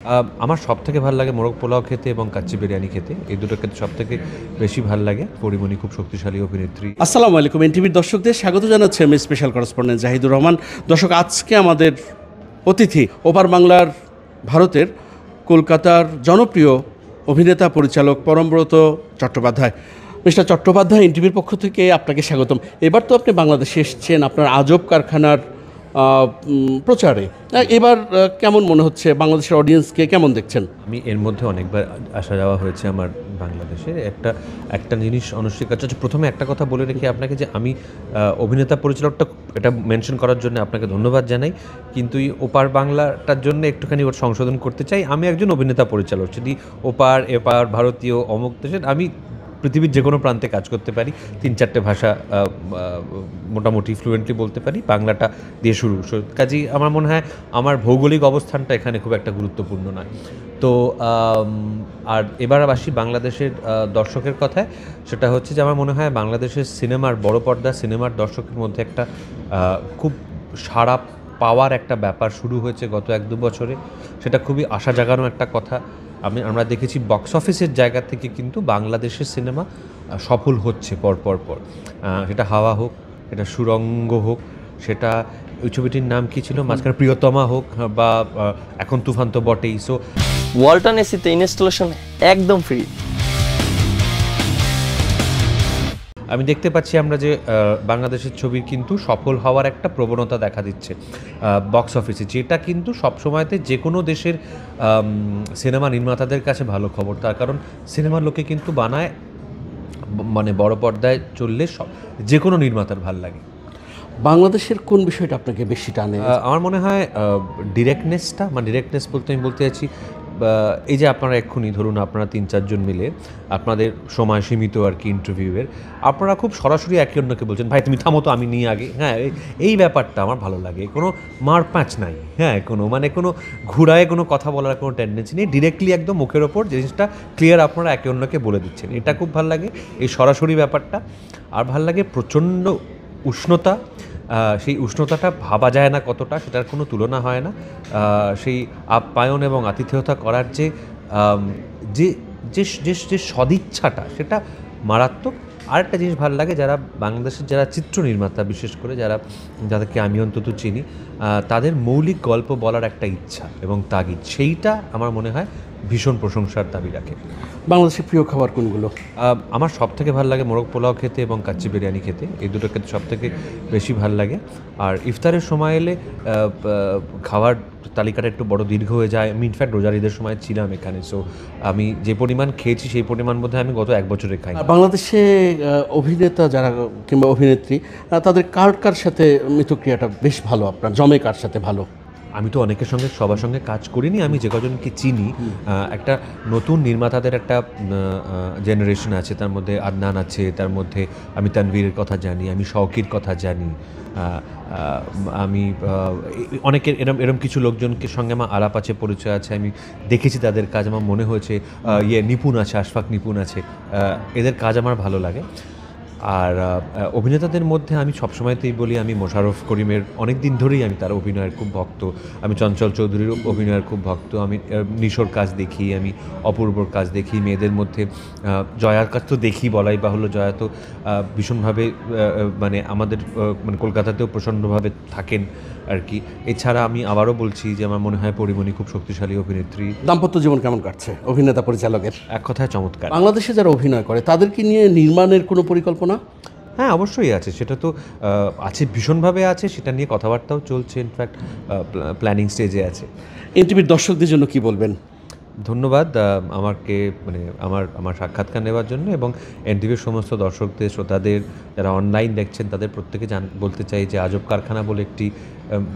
আমার সবথেকে ভাল লাগে মোরগ পোলাও খেতে এবং কাচ্চি বিরিয়ানি খেতে। এই দুটো খেতে সবথেকে বেশি ভাল লাগে। পরিমণি খুব শক্তিশালী অভিনেত্রী। আসসালামু আলাইকুম। এনটিভির দর্শকদের স্বাগত জানাচ্ছি আমি স্পেশাল করেসপন্ডেন্ট জাহিদুর রহমান। দর্শক, আজকে আমাদের অতিথি ওপার বাংলার ভারতের কলকাতার জনপ্রিয় অভিনেতা পরিচালক পরমব্রত চট্টোপাধ্যায়। মিস্টার চট্টোপাধ্যায়, এনটিভির পক্ষ থেকে আপনাকে স্বাগতম। এবার তো আপনি বাংলাদেশে এসেছেন আপনার আজব কারখানার প্রচারে। এবার কেমন মনে হচ্ছে? বাংলাদেশের অডিয়েন্সকে কেমন দেখছেন? আমি এর মধ্যে অনেকবার আসা যাওয়া হয়েছে আমার বাংলাদেশে। একটা জিনিস অনস্বীকার্য হচ্ছে, প্রথমে একটা কথা বলে রেখি আপনাকে যে আমি অভিনেতা পরিচালকটা এটা মেনশন করার জন্য আপনাকে ধন্যবাদ জানাই। কিন্তু এই ওপার বাংলাটার জন্য একটুখানি ওর সংশোধন করতে চাই। আমি একজন অভিনেতা পরিচালক, যদি ওপার এপার ভারতীয় অমুক দেশের, আমি পৃথিবীর যে কোনো প্রান্তে কাজ করতে পারি। ৩-৪টে ভাষা মোটামুটি ফ্লুয়েন্টলি বলতে পারি, বাংলাটা দিয়ে শুরু। কাজেই আমার মনে হয় আমার ভৌগোলিক অবস্থানটা এখানে খুব একটা গুরুত্বপূর্ণ নয়। তো আর এবার আসি বাংলাদেশের দর্শকের কথায়। সেটা হচ্ছে যে আমার মনে হয় বাংলাদেশের সিনেমার বড় পর্দা সিনেমার দর্শকের মধ্যে একটা খুব সাড়া পাওয়ার একটা ব্যাপার শুরু হয়েছে গত 1-2 বছরে। সেটা খুবই আশা জাগানো একটা কথা। আমরা দেখেছি বক্স অফিসের জায়গা থেকে কিন্তু বাংলাদেশের সিনেমা সফল হচ্ছে পর। সেটা হাওয়া হোক, এটা সুরঙ্গ হোক, সেটা ওই ছবিটির নাম কী ছিল মাঝখানে, প্রিয়তমা হোক, বা এখন তুফান তো বটেই। সো ওয়ালটন এসিতে ইনস্টলেশন একদম ফ্রি। আমি দেখতে পাচ্ছি আমরা যে বাংলাদেশের ছবির কিন্তু সফল হওয়ার একটা প্রবণতা দেখা দিচ্ছে বক্স অফিসে, যেটা কিন্তু সবসময়তে যে কোনো দেশের সিনেমা নির্মাতাদের কাছে ভালো খবর। তার কারণ সিনেমার লোকে কিন্তু বানায়, মানে বড় পর্দায় চললে যে কোনো নির্মাতার ভাল লাগে। বাংলাদেশের কোন বিষয়টা আপনাকে বেশি টানে? আমার মনে হয় ডিরেক্টনেসটা, মানে ডিরেক্টনেস বলতে আমি বলতে চাইছি এই যে আপনারা এক্ষুনি ধরুন আপনারা 3-4 জন মিলে আপনাদের সময় সীমিত আর কি ইন্টারভিউয়ের, আপনারা খুব সরাসরি একে অন্যকে বলছেন ভাই তুমি থামো তো আমি নিয়ে আগে। হ্যাঁ, এই ব্যাপারটা আমার ভালো লাগে। কোনো মারপ্যাঁচ নাই, হ্যাঁ, কোনো ঘুরায় কোনো কথা বলার কোনো টেন্ডেন্সি নেই। ডিরেক্টলি একদম মুখের ওপর জিনিসটা ক্লিয়ার আপনারা একে অন্যকে বলে দিচ্ছেন, এটা খুব ভালো লাগে, এই সরাসরি ব্যাপারটা। আর ভাল লাগে প্রচণ্ড উষ্ণতা। সেই উষ্ণতাটা ভাবা যায় না কতটা, সেটার কোনো তুলনা হয় না। সেই আপ্যায়ন এবং আতিথেয়তা করার যে যে যে যে সদিচ্ছাটা, সেটা মারাত্মক। আরেকটা জিনিস ভালো লাগে, যারা বাংলাদেশের যারা চিত্র নির্মাতা, বিশেষ করে যাদেরকে আমি অন্তত চিনি, তাদের মৌলিক গল্প বলার একটা ইচ্ছা এবং তাগিদ, সেইটা আমার মনে হয় ভীষণ প্রশংসার দাবি রাখে। বাংলাদেশের প্রিয় খাবার কোনগুলো? আমার সবথেকে ভালো লাগে মোরগ পোলাও খেতে এবং কাচ্চি বিরিয়ানি খেতে। এই দুটো খেতে সবথেকে বেশি ভালো লাগে। আর ইফতারের সময় এলে খাওয়ার তালিকাটা একটু বড় দীর্ঘ হয়ে যায়। আমি ইনফ্যাক্ট রোজার ঈদের সময় ছিলাম এখানে, সো আমি যে পরিমাণ খেয়েছি সেই পরিমাণ বোধহয় আমি গত 1 বছরে খাই। বাংলাদেশে অভিনেতা যারা কিংবা অভিনেত্রী, তাদের কার সাথে মিথস্ক্রিয়াটা বেশ ভালো, আপনার জমে কার সাথে ভালো? আমি তো অনেকের সঙ্গে সবার সঙ্গে কাজ করিনি, আমি যে কজনকে চিনি, একটা নতুন নির্মাতাদের একটা জেনারেশন আছে, তার মধ্যে আদনান আছে, তার মধ্যে আমি তানভীরের কথা জানি, আমি শওকির কথা জানি, আমি অনেকের এরম কিছু লোকজনকে সঙ্গে আমার আলাপ আছে, পরিচয় আছে, আমি দেখেছি তাদের কাজ, আমার মনে হয়েছে নিপুণ আছে, আশফাক নিপুণ আছে, এদের কাজ আমার ভালো লাগে। আর অভিনেতাদের মধ্যে আমি সবসময়তেই বলি, আমি মোশাররফ করিমের অনেক দিন ধরেই আমি তার অভিনয়ের খুব ভক্ত, আমি চঞ্চল চৌধুরীর অভিনয়ের খুব ভক্ত, আমি নিশোর কাজ দেখি, আমি অপূর্বর কাজ দেখি, মেয়েদের মধ্যে জয়ার কাজ তো দেখি, বলাই বাহুল্য। জয়া তো ভীষণভাবে মানে আমাদের মানে কলকাতাতেও প্রচণ্ডভাবে থাকেন আর কি। এছাড়া আমি আবারও বলছি যে আমার মনে হয় পরিমণি খুব শক্তিশালী অভিনেত্রী। দাম্পত্য জীবন কেমন কাটছে অভিনেতা পরিচালকের? এক কথায় চমৎকার। বাংলাদেশে যারা অভিনয় করে তাদেরকে নিয়ে নির্মাণের কোনো পরিকল্পনা? হ্যাঁ, অবশ্যই আছে, সেটা তো আছে, ভীষণভাবে আছে, সেটা নিয়ে কথাবার্তাও চলছে, ইনফ্যাক্ট প্ল্যানিং স্টেজে আছে। এনটিভির দর্শকদের জন্য কি বলবেন? ধন্যবাদ আমাকে মানে আমার সাক্ষাৎকার নেওয়ার জন্য, এবং এনটিভির সমস্ত দর্শকদের, শ্রোতাদের, যারা অনলাইন দেখছেন, তাদের প্রত্যেকে বলতে চাই যে আজব কারখানা বলে একটি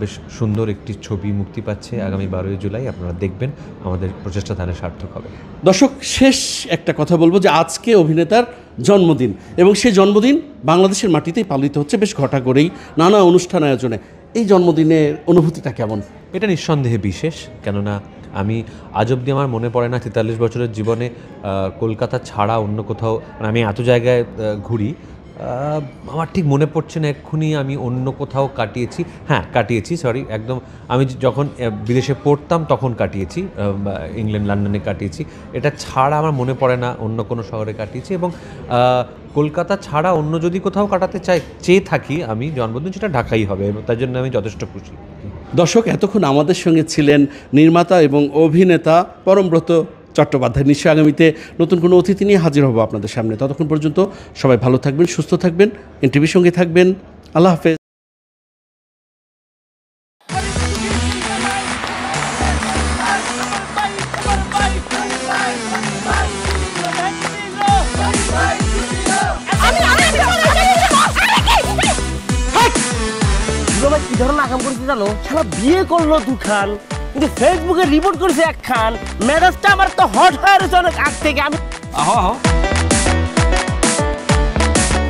বেশ সুন্দর একটি ছবি মুক্তি পাচ্ছে আগামী 12ই জুলাই। আপনারা দেখবেন, আমাদের প্রচেষ্টা ধানে সার্থক হবে। দর্শক, শেষ একটা কথা বলবো যে আজকে অভিনেতার জন্মদিন, এবং সেই জন্মদিন বাংলাদেশের মাটিতেই পালিত হচ্ছে বেশ ঘটা করেই, নানা অনুষ্ঠান আয়োজনে। এই জন্মদিনের অনুভূতিটা কেমন? এটা নিঃসন্দেহে বিশেষ, কেননা আমি আজ অবধি আমার মনে পড়ে না 43 বছরের জীবনে কলকাতা ছাড়া অন্য কোথাও, মানে আমি এত জায়গায় ঘুরি, আমার ঠিক মনে পড়ছে না এক্ষুনি আমি অন্য কোথাও কাটিয়েছি, হ্যাঁ কাটিয়েছি, সরি একদম, আমি যখন বিদেশে পড়তাম তখন কাটিয়েছি, ইংল্যান্ড লন্ডনে কাটিয়েছি। এটা ছাড়া আমার মনে পড়ে না অন্য কোনো শহরে কাটিয়েছি। এবং কলকাতা ছাড়া অন্য যদি কোথাও কাটাতে চেয়ে থাকি আমি জন্মদিন, সেটা ঢাকাই হবে, তার জন্য আমি যথেষ্ট খুশি। দর্শক, এতক্ষণ আমাদের সঙ্গে ছিলেন নির্মাতা এবং অভিনেতা পরমব্রত চট্টোপাধ্যায়। নিশ্চয়ই আগামীতে নতুন কোনো অতিথি নিয়ে হাজির হব আপনাদের সামনে। ততক্ষণ পর্যন্ত সবাই ভালো থাকবেন, সুস্থ থাকবেন, এনটিভির সঙ্গে থাকবেন। আল্লাহ হাফেজ। কি ধরনের আকাম করছে জানো? শালা বিয়ে করলো দুখান, কিন্তু ফেসবুকে রিপোর্ট করেছে একখান। মেজাজটা আমার তো হট হয়ে রয়েছে অনেক আগ থেকে। আমি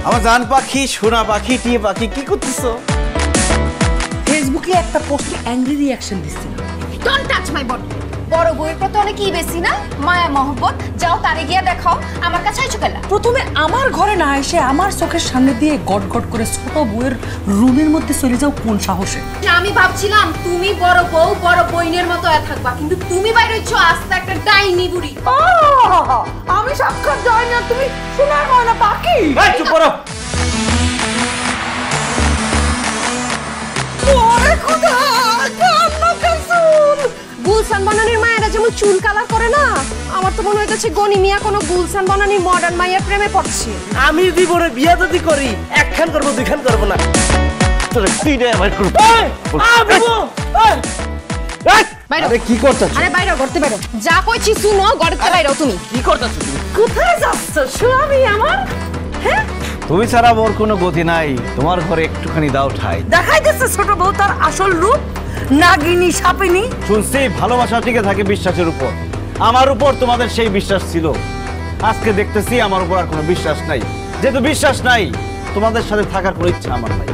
আমার জান পাখি, সোনা পাখি, টিয়ে পাখি, কি করতেছো? ফেসবুকে একটা পোস্টে অ্যাংরি রিঅ্যাকশন দিচ্ছি। Don't touch my body. বড় বউয়ের প্রতি অনেক কি বেশি না মায়া মহব্বত, যাও তারে গিয়া দেখাও, আমার কাছে আইছো কেলা? প্রথমে আমার ঘরে না এসে আমার চোখের সামনে দিয়ে গট গট করে ছোট বউয়ের রুমের মধ্যে চলে যাও কোন সাহসে? আমি ভাবছিলাম তুমি বড় বউ বড় বইনের মতো থাকবা, কিন্তু তুমি বাইরে হচ্ছ আস্তে একটা ডাইনি বুড়ি। আমি সাক্ষাৎ যাই না, তুমি শোনার ময়না পাখি। চুপ করো। ওরে খোদা, কান্না কাসুন। গুলশান বনানীর মায়েরা যেমন চুল কালার করে না, আমার তো মনে হইতেছে গনি মিয়া কোনো গুলশান বনানীর মডার্ন মায়ের প্রেমে পড়ছে। আমি জীবনে বিয়ে যদি করি একখান করবো, দুইখান করবো না। আরে কি করতেছো? আরে বাইরে করতে বাইরে, যা কইছি শুনো, গড়তে বাইরে তুমি কি করতেছো তুমি? কোথায় যাচ্ছ স্বামী আমার? হ্যাঁ, তুমি ছাড়া মোর কোনো গতি নাই, তোমার ঘরে একটুখানি দাও ঠাই। দেখাই দিচ্ছে ছোট বউ তার আসল রূপ, নাগিনী সাপিনী। শুনছি ভালোবাসা টিকে থাকে বিশ্বাসের উপর। আমার উপর তোমাদের সেই বিশ্বাস ছিল, আজকে দেখতেছি আমার উপর আর কোনো বিশ্বাস নাই। যেহেতু বিশ্বাস নাই, তোমাদের সাথে থাকার কোনো ইচ্ছা আমার নাই।